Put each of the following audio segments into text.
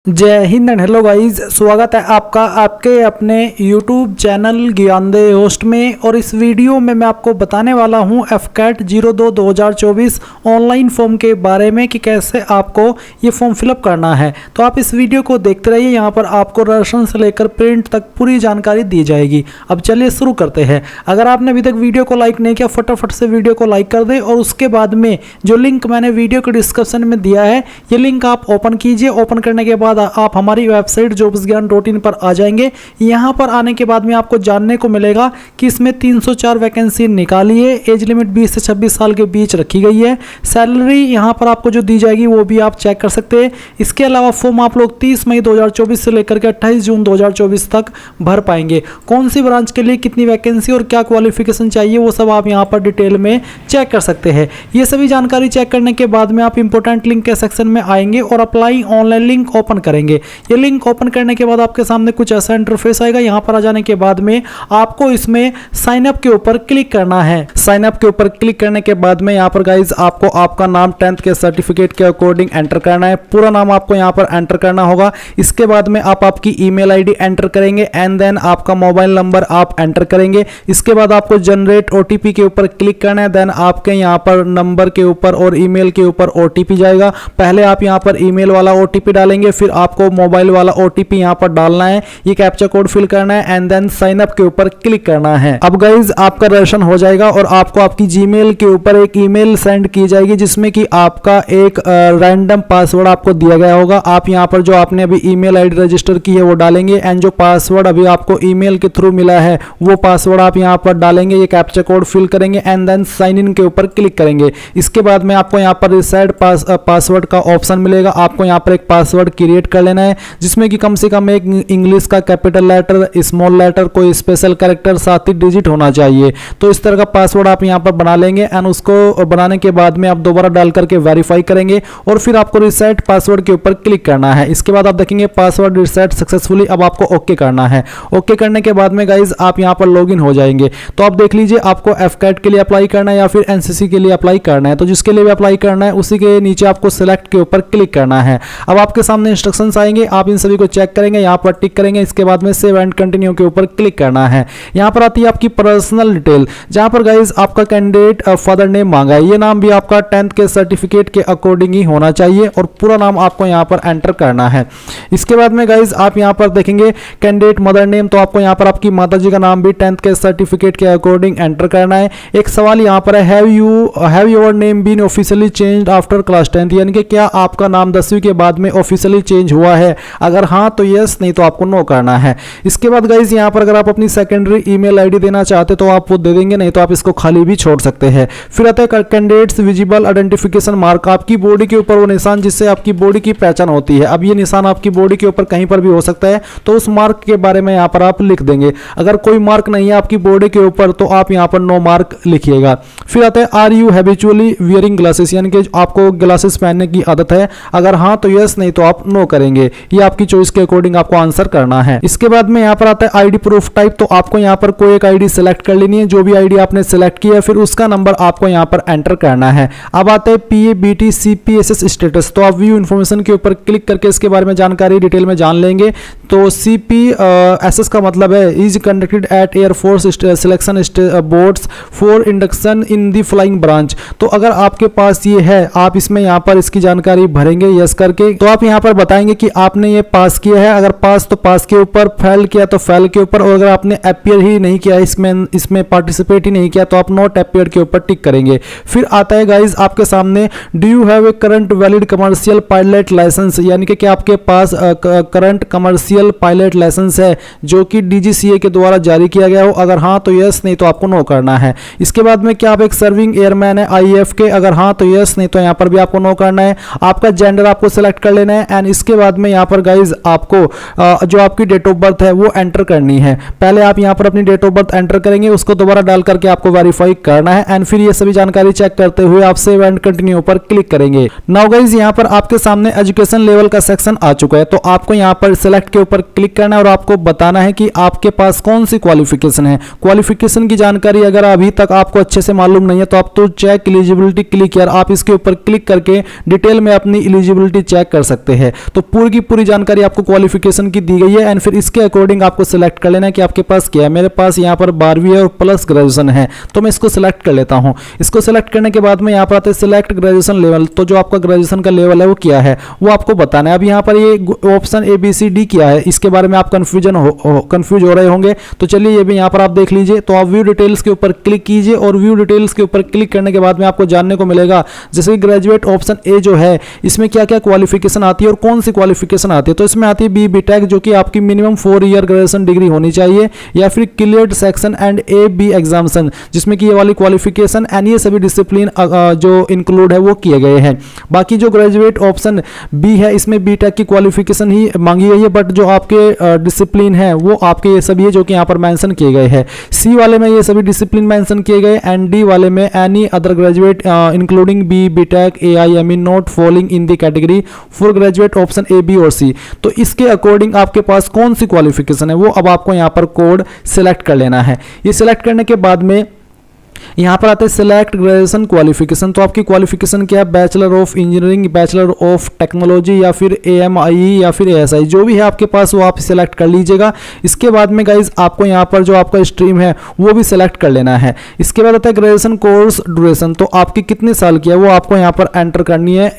जय Hind and hello guys, स्वागत है आपका आपके अपने YouTube चैनल ज्ञानदेव होस्ट में। और इस वीडियो में मैं आपको बताने वाला हूं FCAT 02 2024 ऑनलाइन फॉर्म के बारे में कि कैसे आपको ये फॉर्म फिलअप करना है। तो आप इस वीडियो को देखते रहिए, यहाँ पर आपको रजिस्ट्रेशन से लेकर प्रिंट तक पूरी जानकारी दी जाएगी। अब चलिए शुरू करते हैं। अगर आपने अभी तक वीडियो को लाइक नहीं किया, फटाफट से वीडियो को लाइक कर दे और उसके बाद में जो लिंक मैंने वीडियो के डिस्क्रिप्शन में दिया है, ये लिंक आप ओपन कीजिए। ओपन करने के बाद आप हमारी वेबसाइट jobsgyan.in पर आ जाएंगे। यहाँ पर आने के बाद में आपको जानने को मिलेगा कि इसमें 304 वैकेंसी निकाली है। एज लिमिट 20 से 26 साल के बीच रखी गई है। सैलरी यहाँ पर आपको जो दी जाएगी वो भी आप चेक कर सकते हैं। इसके अलावा फॉर्म आप लोग 30 मई 2024 से लेकर के 28 जून 2024 तक भर पाएंगे। कौन सी ब्रांच के लिए कितनी वैकेंसी और क्या क्वालिफिकेशन चाहिए वो सब आप यहाँ पर डिटेल में चेक कर सकते हैं। ये सभी जानकारी चेक करने के बाद में आप इंपॉर्टेंट लिंक के सेक्शन में आएंगे और अप्लाई ऑनलाइन लिंक ओपन करेंगे। ये लिंक ओपन करने के बाद आपके सामने कुछ ऐसा इंटरफेस आएगा। यहाँ पर आ जाने के बाद में आपको इसमें साइन अप के ऊपर क्लिक करना है। साइन अप के ऊपर क्लिक करने के बाद में यहाँ पर गाइज आपको आपका नाम 10th के सर्टिफिकेट के अकॉर्डिंग एंटर करना है। पूरा नाम आपको यहाँ पर एंटर करना होगा। इसके बाद में आप आपकी ईमेल आईडी एंटर करेंगे एंड देन आपका मोबाइल नंबर आप एंटर करेंगे। इसके बाद आपको जनरेट ओटीपी के ऊपर क्लिक करना है। देन आपके यहाँ पर नंबर के ऊपर और ईमेल के ऊपर ओटीपी जाएगा। पहले आप यहाँ पर ईमेल वाला ओटीपी डालेंगे, फिर आपको मोबाइल वाला ओटीपी यहां पर डालना है। ये कैप्चा कोड फिल करना है एंड देन साइन अप के ऊपर क्लिक करना है। अब गाइज आपका रजिस्ट्रेशन हो जाएगा और आपको आपकी जीमेल के ऊपर एक ईमेल सेंड की जाएगी जिसमें कि आपका एक रैंडम पासवर्ड आपको दिया गया होगा। आप यहां पर जो आपने अभी ईमेल आईडी रजिस्टर की है वो डालेंगे एंड जो पासवर्ड अभी आपको ईमेल के थ्रू मिला है वो पासवर्ड आप यहां पर डालेंगे। ये कैप्चा कोड फिल करेंगे एंड देन साइन इन के ऊपर क्लिक करेंगे। इसके बाद में आपको यहां पर रिसेट पासवर्ड का ऑप्शन मिलेगा। आपको यहां पर एक पासवर्ड क्रिएट कर लेना है जिसमें कि कम से कम एक इंग्लिश का कैपिटल लेटर, स्मॉल लेटर, कोई स्पेशल कैरेक्टर 7 डिजिट होना चाहिए। तो इस तरह का पासवर्ड आप यहां पर बना लेंगे एंड उसको बनाने के बाद में आप दोबारा डाल करके वेरीफाई करेंगे और फिर आपको रिसेट पासवर्ड के ऊपर क्लिक करना है। इसके बाद आप देखेंगे पासवर्ड रिसेट सक्सेसफुली। अब आपको ओके करना है। ओके करने के बाद में गाइज आप यहां पर लॉगिन हो जाएंगे। तो आप देख लीजिए आपको FCAT के लिए अप्लाई करना है या फिर NCC के लिए अप्लाई करना है। तो जिसके लिए भी अप्लाई करना है उसी के नीचे आपको सिलेक्ट के ऊपर क्लिक करना है। अब आपके सामने इंस्ट्रक्शंस आएंगे, आप इन सभी को चेक करेंगे, यहाँ पर टिक करेंगे। इसके बाद में सेव एंड कंटिन्यू के ऊपर क्लिक करना है। यहाँ पर आती है आपकी पर्सनल डिटेल, जहाँ पर गाइज आपका कैंडिडेट फादर नेम मांगा है। ये नाम भी आपका 10th के सर्टिफिकेट के अकॉर्डिंग ही होना चाहिए और पूरा नाम आपको यहाँ पर एंटर करना है। इसके बाद में गाइज आप यहाँ पर देखेंगे कैंडिडेट मदर नेम, तो आपको यहाँ पर आपकी माता जी का नाम भी 10th के सर्टिफिकेट के अकॉर्डिंग एंटर करना है। एक सवाल यहाँ पर है, have your name been officially changed after class 10th, यानी कि क्या आपका नाम 10वीं के बाद में ऑफिशियली चेंज हुआ है। अगर हाँ तो यस, नहीं तो आपको नो करना है। इसके बाद गाइज यहाँ पर अगर आप अपनी सेकेंडरी ईमेल आईडी देना चाहते तो आप वो दे देंगे, नहीं तो आप इसको खाली भी छोड़ सकते हैं। फिर आता है कैंडिडेट्स विजिबल आइडेंटिफिकेशन मार्क, आपकी बॉडी के ऊपर वो निशान जिससे आपकी बॉडी की पहचान होती है। अब ये निशान आपकी बॉडी के ऊपर कहीं पर भी हो सकता है, तो उस मार्क के बारे में यहाँ पर आप लिख देंगे। अगर कोई मार्क नहीं है आपकी बॉडी के ऊपर तो आप यहाँ पर नो मार्क लिखिएगा। फिर आता है are you habitually wearing glasses, यानी कि आपको ग्लासेस पहनने की आदत है। अगर हाँ तो यस, नहीं तो आप नो करेंगे। ये आपकी चॉइस के अकॉर्डिंग आपको आंसर करना है। इसके बाद में यहाँ पर आता है आईडी प्रूफ टाइप, तो आपको यहाँ पर कोई एक आईडी सेलेक्ट कर लेनी है। जो भी आईडी आपने सेलेक्ट किया है फिर उसका नंबर आपको यहाँ पर एंटर करना है। अब आता है PABT CPSS स्टेटस, तो आप व्यू इन्फॉर्मेशन के ऊपर क्लिक करके इसके बारे में जानकारी डिटेल में जान लेंगे। तो CPSS का मतलब है is conducted at air force selection boards for induction in the flying branch. तो अगर आपके पास ये है, आप इसमें यहाँ पर इसकी जानकारी भरेंगे यस करके। तो आप यहाँ पर बताएंगे कि आपने ये पास किया है। अगर पास तो पास के ऊपर, फेल किया तो फेल के ऊपर, और अगर आपने अपीयर ही नहीं किया, इसमें पार्टिसिपेट ही नहीं किया तो आप नॉट अपीयर के ऊपर टिक करेंगे। फिर आता है गाइज आपके सामने do you have a current valid commercial pilot licence, यानी कि क्या आपके पास करंट कमर्शियल पायलट लाइसेंस है जो कि DGCA के द्वारा जारी किया गया हो। अगर हाँ तो यस, नहीं तो आपको नो करना है। इसके बाद में क्या आप एक सर्विंग एयरमैन है IAF के, अगर हाँ तो यस, नहीं तो यहाँ पर भी आपको नो करना है। आपका जेंडर आपको सेलेक्ट कर लेना है एंड इसके बाद में यहाँ पर गाइज आपको जो आपकी डेट ऑफ बर्थ है वो एंटर करनी है। पहले आप यहाँ पर अपनी डेट ऑफ बर्थ एंटर करेंगे, उसको दोबारा डाल करके आपको वेरीफाई करना है एंड फिर ये सभी जानकारी चेक करते हुए आप सेव एंड कंटिन्यू पर क्लिक करेंगे। नाउ गाइज यहाँ पर आपके सामने एजुकेशन लेवल का सेक्शन आ चुका है। तो आपको यहाँ पर सिलेक्ट के ऊपर क्लिक करना है और आपको बताना है कि आपके पास कौन सी क्वालिफिकेशन है। क्वालिफिकेशन की जानकारी अगर अभी तक आपको अच्छे से मालूम नहीं है तो आप तो चेक एलिजिबिलिटी क्लिक यार, आप इसके ऊपर क्लिक करके डिटेल में अपनी एलिजिबिलिटी चेक कर सकते हैं। तो पूरी की पूरी जानकारी आपको क्वालिफिकेशन की दी गई है एंड फिर इसके अकॉर्डिंग आपको सिलेक्ट कर लेना है कि आपके पास क्या है। मेरे पास यहाँ पर 12वीं है और प्लस ग्रेजुएशन है, तो मैं इसको सिलेक्ट कर लेता हूँ। इसको सिलेक्ट करने के बाद में यहाँ पर आते हैं सिलेक्ट ग्रेजुएशन लेवल, तो जो आपका ग्रेजुएशन का लेवल है वो क्या है वो आपको बताना है। अब यहाँ पर ये ऑप्शन ABCD क्या है, इसके बारे में आप कंफ्यूज हो रहे होंगे, तो चलिए ये भी यहाँ पर आप देख लीजिए। तो आप व्यू डिटेल्स के ऊपर क्लिक कीजिए और व्यू डिटेल्स के ऊपर क्लिक करने के बाद में आपको जानने को मिलेगा जैसे कि ग्रेजुएट ऑप्शन ए जो है इसमें क्या क्या क्वालिफिकेशन आती है और कौन सी क्वालिफिकेशन आती है। तो इसमें आती है BTech जो कि आपकी मिनिमम 4 ईयर ग्रेजुएशन डिग्री होनी चाहिए, या फिर cleared section and AB examination जिसमें कि ये वाली क्वालिफिकेशन एंड ये सभी डिसिप्लिन जो इंक्लूड है वो किए गए हैं। बाकी जो ग्रेजुएट ऑप्शन बी है इसमें BTech की क्वालिफिकेशन ही मांगी गई है, बट जो आपके डिसिप्लिन है वो आपके ये सभी है जो कि यहाँ पर मेंशन किए गए हैं। सी वाले में ये सभी डिसिप्लिन मेंशन किए गए एंड डी वाले में any other graduate including BTech AIME not falling in the category for graduate option A B और C। तो इसके अकॉर्डिंग आपके पास कौन सी क्वालिफिकेशन है वो अब आपको यहाँ पर कोड सिलेक्ट कर लेना है। ये सिलेक्ट करने के बाद में यहाँ पर आते हैं सिलेक्ट ग्रेजुएशन क्वालिफिकेशन। तो आपकी क्वालिफिकेशन क्या है, bachelor of engineering, bachelor of technology या फिर AMIE या फिर ASI जो भी है आपके पास वो आप सिलेक्ट कर लीजिएगा। इसके बाद में गाइज आपको यहाँ पर जो आपका स्ट्रीम है वो भी सिलेक्ट कर लेना है। इसके बाद आता है ग्रेजुएशन कोर्स ड्यूरेशन, तो आपकी कितने साल की है वो आपको यहाँ पर एंटर करनी है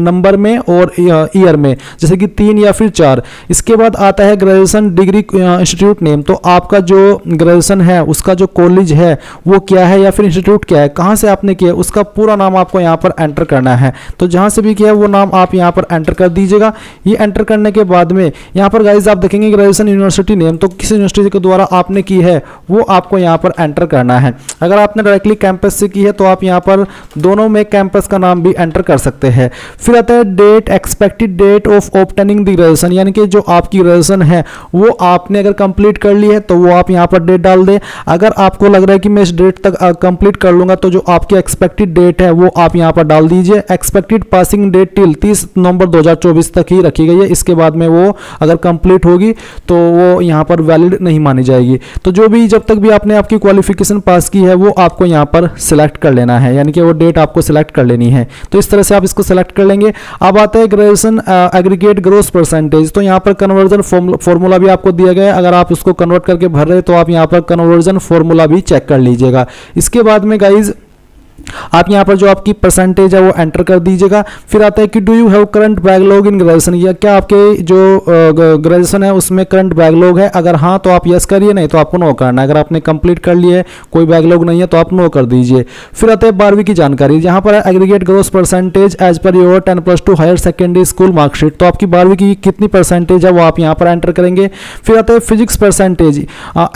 नंबर में और ईयर में, जैसे कि 3 या फिर 4। इसके बाद आता है ग्रेजुएशन डिग्री इंस्टीट्यूट नेम, तो आपका जो ग्रेजुएशन है उसका जो कॉलेज है वो क्या है या फिर इंस्टीट्यूट क्या है, कहां से आपने किया उसका पूरा नाम आपको यहां पर एंटर करना है। तो जहां से भी किया है वो नाम आप यहां पर एंटर कर दीजिएगा। ये एंटर करने के बाद में यहां पर गाइस आप देखेंगे ग्रेजुएशन यूनिवर्सिटी नेम, तो किस यूनिवर्सिटी के द्वारा आपने की है वो आपको यहां पर एंटर करना है। अगर आपने डायरेक्टली कैंपस से की है तो आप यहां पर दोनों में कैंपस का नाम भी एंटर कर सकते हैं। फिर आता है date, expected date of obtaining the graduation, यानी कि जो आपकी ग्रेजुएशन है वो आपने अगर कंप्लीट कर ली है तो वो आप यहां पर डेट डाल दें। अगर आपको लग रहा है कि मैं इस डेट तक कंप्लीट कर लूंगा तो जो आपकी एक्सपेक्टेड डेट है वो आप यहां पर डाल दीजिए। एक्सपेक्टेड पासिंग डेट टिल 30 नवंबर 2024 तक ही रखी गई है, इसके बाद में वो अगर कंप्लीट होगी तो वो यहां पर वैलिड नहीं मानी जाएगी। तो जो भी जब तक भी आपने आपकी क्वालिफिकेशन पास की है वो आपको यहां पर सिलेक्ट कर लेना है, यानी कि वो डेट आपको सिलेक्ट कर लेनी है। तो इस तरह से आप इसको सिलेक्ट कर लेंगे। अब आता है ग्रेजुएशन एग्रीगेट ग्रोस परसेंटेज, तो यहाँ पर कन्वर्जन फॉर्मूला भी आपको दिया गया है। अगर आप उसको कन्वर्ट करके भर रहे तो आप यहाँ पर कन्वर्जन फॉर्मूला भी चेक कर लीजिएगा। इसके बाद में गाइज आप यहां पर जो आपकी परसेंटेज है वो एंटर कर दीजिएगा। फिर आता है कि do you have current backlog in graduation, या क्या आपके जो ग्रेजुएशन है उसमें करंट बैकलॉग है, अगर हाँ तो आप यस करिए, नहीं तो आपको नो करना है। अगर आपने कंप्लीट कर लिए है कोई बैकलॉग नहीं है तो आप नो कर दीजिए। फिर आता है 12वीं की जानकारी, जहां पर aggregate gross percentage as per your 10+2 higher secondary school marksheet, तो आपकी 12वीं की कितनी परसेंटेज है वो आप यहाँ पर एंटर करेंगे। फिर आता है फिजिक्स परसेंटेज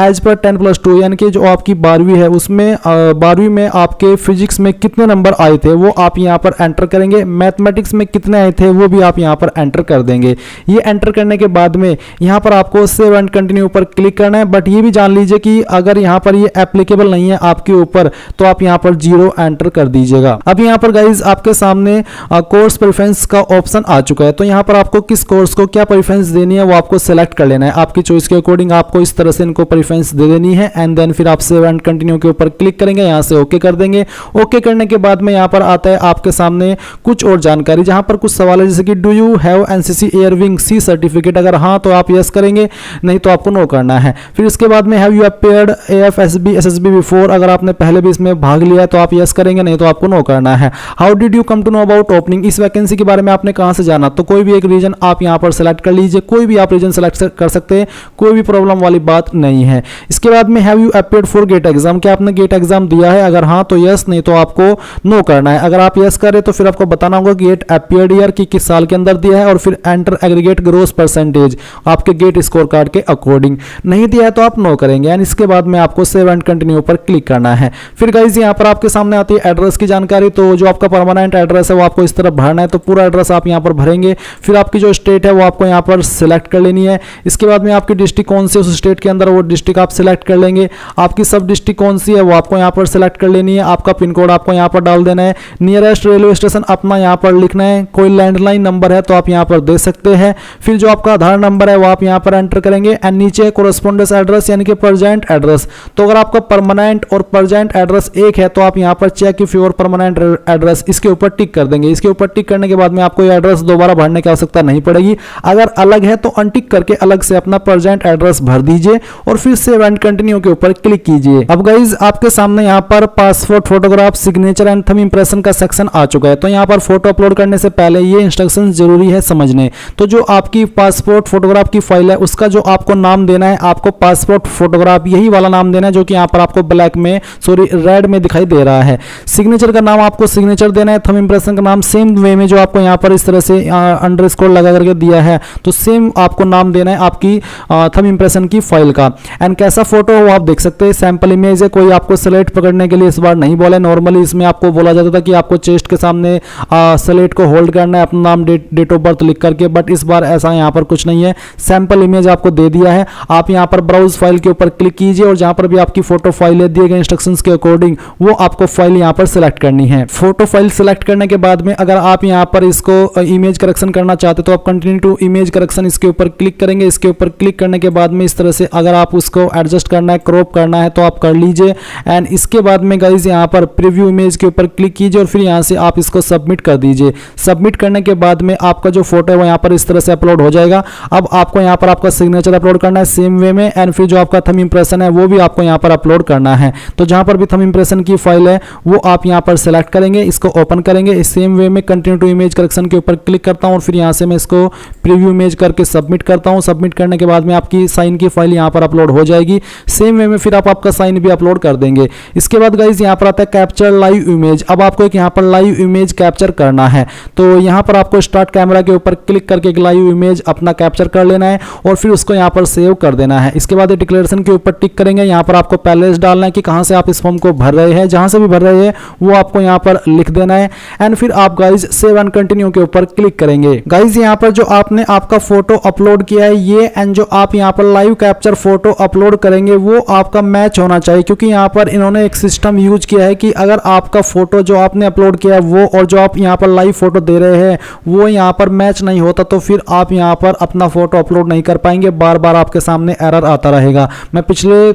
एज पर 10+2, यानी कि जो आपकी 12वीं है उसमें 12वीं में आपके फिजिक्स में कितने नंबर आए थे वो आप यहां पर एंटर करेंगे। मैथमेटिक्स में कितने आए थे वो भी आप यहां पर एंटर कर देंगे। ये एंटर करने के बाद में यहां पर आपको सेव एंड कंटिन्यू पर क्लिक करना है, बट ये भी जान लीजिए कि अगर यहां पर ये एप्लीकेबल नहीं है आपके ऊपर तो आप यहां पर 0 एंटर कर दीजिएगा। अब यहां पर गाइज आपके सामने कोर्स प्रेफरेंस का ऑप्शन आ चुका है, तो यहां पर आपको किस कोर्स को क्या प्रेफरेंस देनी है वो आपको सेलेक्ट कर लेना है। आपकी चॉइस के अकॉर्डिंग आपको इस तरह से इनको प्रेफरेंस दे देनी है एंड देन फिर आप सेव एंड कंटिन्यू के ऊपर क्लिक करेंगे, यहां से ओके कर देंगे। ओके करने के बाद में यहां पर आता है आपके सामने कुछ और जानकारी, जहां पर कुछ सवाल है जैसे कि do you have NCC air wing C certificate, अगर हां तो आप यस करेंगे, नहीं तो आपको नो करना है। फिर इसके बाद में have you appeared AFSB SSB before, अगर आपने पहले भी इसमें भाग लिया है तो आप यस करेंगे, नहीं तो आपको नो करना है। How did you come to know about opening, इस वैकेंसी के बारे में आपने कहां से जाना, तो कोई भी एक रीजन आप यहां पर सेलेक्ट कर लीजिए, कोई भी आप रीजन सेलेक्ट कर सकते हैं, कोई भी प्रॉब्लम वाली बात नहीं है। इसके बाद में have you appeared for GATE exam, क्या आपने गेट एग्जाम दिया है, अगर हां तो यस, नहीं तो आपको नो करना है। अगर आप यस करें तो फिर आपको बताना होगा गेट अपीयर्ड ईयर की किस साल के अंदर दिया है और फिर एंटर एग्रीगेट ग्रोस परसेंटेज आपके गेट स्कोर कार्ड के अकॉर्डिंग, नहीं दिया है तो आप नो करेंगे एंड इसके बाद में आपको सेव एंड कंटिन्यू पर क्लिक करना है। फिर गाइज यहां पर आपके सामने आती है एड्रेस की जानकारी, तो जो आपका परमानेंट एड्रेस है वो आपको इस तरह भरना है, तो पूरा एड्रेस आप यहां पर भरेंगे। फिर आपकी जो स्टेट है वो आपको यहां पर सिलेक्ट कर लेनी है। इसके बाद में आपकी डिस्ट्रिक्ट कौन सी उस स्टेट के अंदर वो डिस्ट्रिक्ट आप सिलेक्ट कर लेंगे। आपकी सब डिस्ट्रिक्ट कौन सी है वो आपको यहां पर सिलेक्ट कर लेनी है। आपका पिन कोड आपको यहाँ पर डाल देना है। नियरेस्ट रेलवे स्टेशन अपना यहाँ पर लिखना है। कोई लैंडलाइन नंबर है तो आप यहाँ पर दे सकते हैं। फिर जो आपका आधार नंबर है वो आप यहाँ पर एंटर करेंगे एंड नीचे कोरेस्पोंडेंस एड्रेस यानी कि परजेंट एड्रेस। तो अगर आपका परमानेंट और परजेंट एड्रेस एक है तो आप यहाँ पर check if your permanent address इसके ऊपर टिक कर देंगे। इसके ऊपर टिक करने के बाद में आपको ये एड्रेस दोबारा भरने की आवश्यकता नहीं पड़ेगी। अगर अलग है तो अनटिक करके अलग से अपना परजेंट एड्रेस भर दीजिए और फिर सेव एंड कंटिन्यू के ऊपर क्लिक कीजिए। अब गाइज आपके सामने यहाँ पर passport, photograph, signature and thumb impression का सेक्शन आ चुका है। तो यहाँ पर फोटो अपलोड करने से पहले ये इंस्ट्रक्शन जरूरी है समझने। तो जो आपकी पासपोर्ट फोटोग्राफ की फाइल है उसका जो आपको नाम देना है, आपको पासपोर्ट फोटोग्राफ यही वाला नाम देना है जो कि यहाँ पर आपको ब्लैक में रेड में दिखाई दे रहा है। सिग्नेचर का नाम आपको सिग्नेचर देना है। थंब इंप्रेशन का नाम सेम वे में जो आपको यहाँ पर इस तरह से अंडरस्कोर लगा करके दिया है तो सेम आपको नाम देना है आपकी थंब इंप्रेशन की फाइल का। एंड कैसा फोटो हो आप देख सकते हैं, सैंपल इमेज है। कोई आपको स्लेट पकड़ने के लिए इस बार नहीं बोला। नॉर्मली इसमें आपको बोला जाता था कि आपको चेस्ट के सामने स्लेट को होल्ड करना है, अपना नाम, डेट ऑफ बर्थ लिख करके, बट इस बार ऐसा यहाँ पर कुछ नहीं है। सैंपल इमेज आपको दे दिया है। आप यहाँ पर ब्राउज फाइल के ऊपर क्लिक कीजिए और जहां पर भी आपकी फोटो फाइल है दिए गए इंस्ट्रक्शंस के अकॉर्डिंग वो आपको फाइल यहाँ पर सिलेक्ट करनी है। फोटो फाइल सिलेक्ट करने के बाद में अगर आप यहाँ पर इसको इमेज करेक्शन करना चाहते तो आप कंटिन्यू टू इमेज करेक्शन इसके ऊपर क्लिक करेंगे। इसके ऊपर क्लिक करने के बाद में इस तरह से अगर आप उसको एडजस्ट करना है, क्रॉप करना है तो आप कर लीजिए। एंड इसके बाद में गाइज यहाँ पर प्रीव्यू इमेज के ऊपर क्लिक कीजिए और फिर यहाँ से आप इसको सबमिट कर दीजिए। सबमिट करने के बाद में आपका जो फोटो है वो यहाँ पर इस तरह से अपलोड हो जाएगा। अब आपको यहाँ पर आपका सिग्नेचर अपलोड करना है सेम वे में एंड फिर जो आपका थंब इंप्रेशन है वो भी आपको यहाँ पर अपलोड करना है। तो जहाँ पर भी थंब इंप्रेशन की फाइल है वो आप यहाँ पर सेलेक्ट करेंगे, इसको ओपन करेंगे। सेम वे में कंटिन्यू टू इमेज करेक्शन के ऊपर क्लिक करता हूँ और फिर यहाँ से मैं इसको प्रीव्यू इमेज करके सबमिट करता हूँ। सबमिट करने के बाद में आपकी साइन की फाइल यहाँ पर अपलोड हो जाएगी। सेम वे में फिर आप आपका साइन भी अपलोड कर देंगे। इसके बाद गाइज यहाँ पर आता है कैप्चर लाइव इमेज। अब आपको एक यहाँ पर लाइव इमेज कैप्चर करना है तो यहाँ पर आपको स्टार्ट कैमरा के ऊपर क्लिक करके एक लाइव इमेज अपना कैप्चर कर लेना है और फिर उसको यहाँ पर सेव कर देना है। इसके बाद डिक्लेरेशन के ऊपर टिक करेंगे। यहाँ पर आपको पहले डालना है कि कहाँ से आप इस फॉर्म को भर रहे हैं, जहाँ से भी भर रहे हैं वो आपको यहाँ पर लिख देना है एंड फिर आप गाइज सेव एंड कंटिन्यू के ऊपर क्लिक करेंगे। गाइज यहाँ पर जो आपने आपका फोटो अपलोड किया है ये एंड जो आप यहाँ पर लाइव कैप्चर फोटो अपलोड करेंगे वो आपका मैच होना चाहिए, क्योंकि यहाँ पर इन्होंने एक सिस्टम यूज किया है कि अगर आपका फोटो जो आपने अपलोड किया है वो और जो आप यहाँ पर लाइव फोटो दे रहे हैं वो यहाँ पर मैच नहीं होता तो फिर आप यहाँ पर अपना फोटो अपलोड नहीं कर पाएंगे। बार बार आपके सामने एरर आता रहेगा। मैं पिछले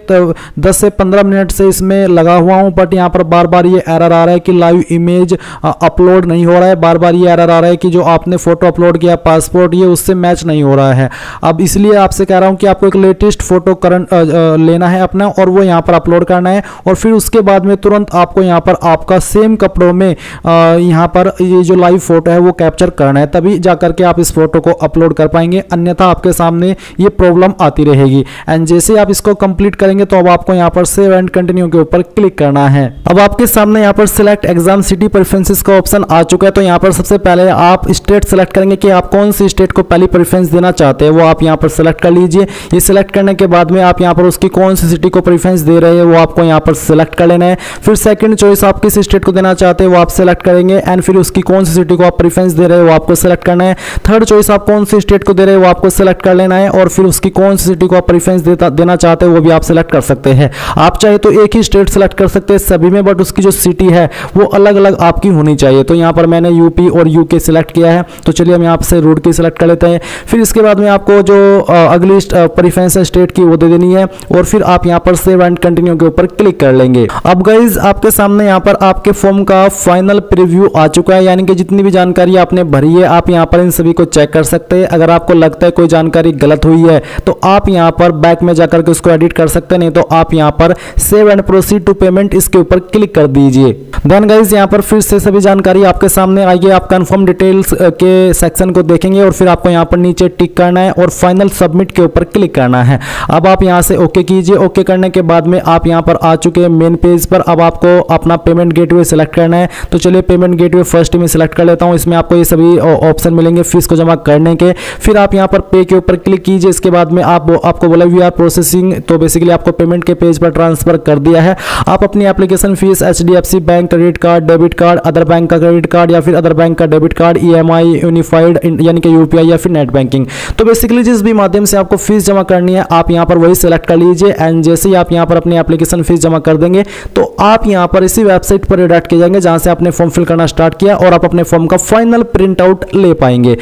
10 से 15 मिनट से इसमें लगा हुआ हूँ बट यहाँ पर बार बार ये एरर आ रहा है कि लाइव इमेज अपलोड नहीं हो रहा है। बार बार ये एरर आ रहा है कि जो आपने फोटो अपलोड किया पासपोर्ट ये उससे मैच नहीं हो रहा है। अब इसलिए आपसे कह रहा हूँ कि आपको एक लेटेस्ट फोटो करंट लेना है अपना और वो यहाँ पर अपलोड करना है और फिर उसके बाद में तुरंत आपको यहाँ पर आपका सेम कपड़ों में यहाँ पर ये जो लाइव फोटो है वो कैप्चर करना है, तभी जाकर के आप इस फोटो को अपलोड कर पाएंगे, अन्यथा आपके सामने ये प्रॉब्लम आती रहेगी। एंड जैसे आप इसको कंप्लीट करेंगे तो अब आपको यहाँ पर सेव एंड कंटिन्यू के ऊपर क्लिक करना है। अब आपके सामने यहाँ पर सिलेक्ट एग्जाम सिटी प्रेफरेंसेस का ऑप्शन आ चुका है। तो यहाँ पर सबसे पहले आप स्टेट सेलेक्ट करेंगे कि आप कौन सी स्टेट को पहली प्रेफरेंस देना चाहते हैं, वो आप यहाँ पर सेलेक्ट कर लीजिए। ये सिलेक्ट करने के बाद में आप यहाँ पर उसकी कौन सी सिटी को प्रेफरेंस दे रहे हैं वो आपको यहाँ पर सिलेक्ट कर लेना है। फिर सेकंड चॉइस आप किस स्टेट को देना चाहते हैं वो आप सेलेक्ट करेंगे एंड फिर उसकी कौन सी सिटी को आप प्रेफरेंस दे रहे हैं वो आपको सेलेक्ट करना है। थर्ड चॉइस आप कौन सी स्टेट को दे रहे हैं वो आपको सेलेक्ट कर लेना है और फिर उसकी कौन सी सिटी को आप प्रेफरेंस देना चाहते हैं वो भी आप सेलेक्ट कर सकते हैं। आप चाहे तो एक ही स्टेट सेलेक्ट कर सकते हैं सभी में, बट उसकी जो सिटी है वो अलग अलग आपकी होनी चाहिए। तो यहाँ पर मैंने यूपी और यूके सेलेक्ट किया है तो चलिए हम यहाँ से रुड़की सेलेक्ट कर लेते हैं। फिर इसके बाद में आपको जो अगली प्रेफरेंस है स्टेट की वो दे देनी है और फिर आप यहाँ पर सेव एंड कंटिन्यू के ऊपर क्लिक कर लेंगे। अब गाइज आपके सामने यहाँ पर आपके फॉर्म का फाइनल प्रीव्यू आ चुका है, यानी कि जितनी भी जानकारी आपने भरी है आप यहाँ पर इन सभी को चेक कर सकते हैं। अगर आपको लगता है कोई जानकारी गलत हुई है तो आप यहाँ पर बैक में जाकर के उसको एडिट कर सकते हैं, नहीं तो आप यहाँ पर save and proceed to payment इसके ऊपर क्लिक कर दीजिए। देन गाइज यहाँ पर फिर से सभी जानकारी आपके सामने आएगी। आप कंफर्म डिटेल्स के सेक्शन को देखेंगे और फिर आपको यहाँ पर नीचे टिक करना है और फाइनल सबमिट के ऊपर क्लिक करना है। अब आप यहाँ से ओके कीजिए। ओके करने के बाद में आप यहाँ पर आ चुके हैं मेन पेज पर। अब आपको अपना पेमेंट गेटवे सेलेक्ट करना है तो चलिए पेमेंट गेटवे फर्स्ट में सेलेक्ट कर लेता हूँ। इसमें आपको ये सभी ऑप्शन मिलेंगे फीस को जमा करने के। फिर आप यहाँ पर पे के ऊपर क्लिक कीजिए। इसके बाद में आपको बोला वी आर प्रोसेसिंग, तो बेसिकली आपको पेमेंट के पेज पर ट्रांसफर कर दिया है। आप अपनी application fees HDFC bank credit card, debit card, other bank का क्रेडिट कार्ड या फिर अदर बैंक का डेबिट कार्ड, EMI, यूनिफाइड यानी कि UPI या फिर नेट बैंकिंग, तो बेसिकली जिस भी माध्यम से आपको फीस जमा करनी है आप यहाँ पर वही सेलेक्ट कर लीजिए। एंड जैसे ही आप यहाँ पर अपनी एप्लीकेशन फीस जमा कर देंगे तो आप यहाँ पर इसी वेबसाइट पर रिडायरेक्ट किए जाएंगे जहां से आपने फॉर्म फिल करना स्टार्ट किया और आप अपने फॉर्म का फाइनल प्रिंट आउट ले पाएंगे।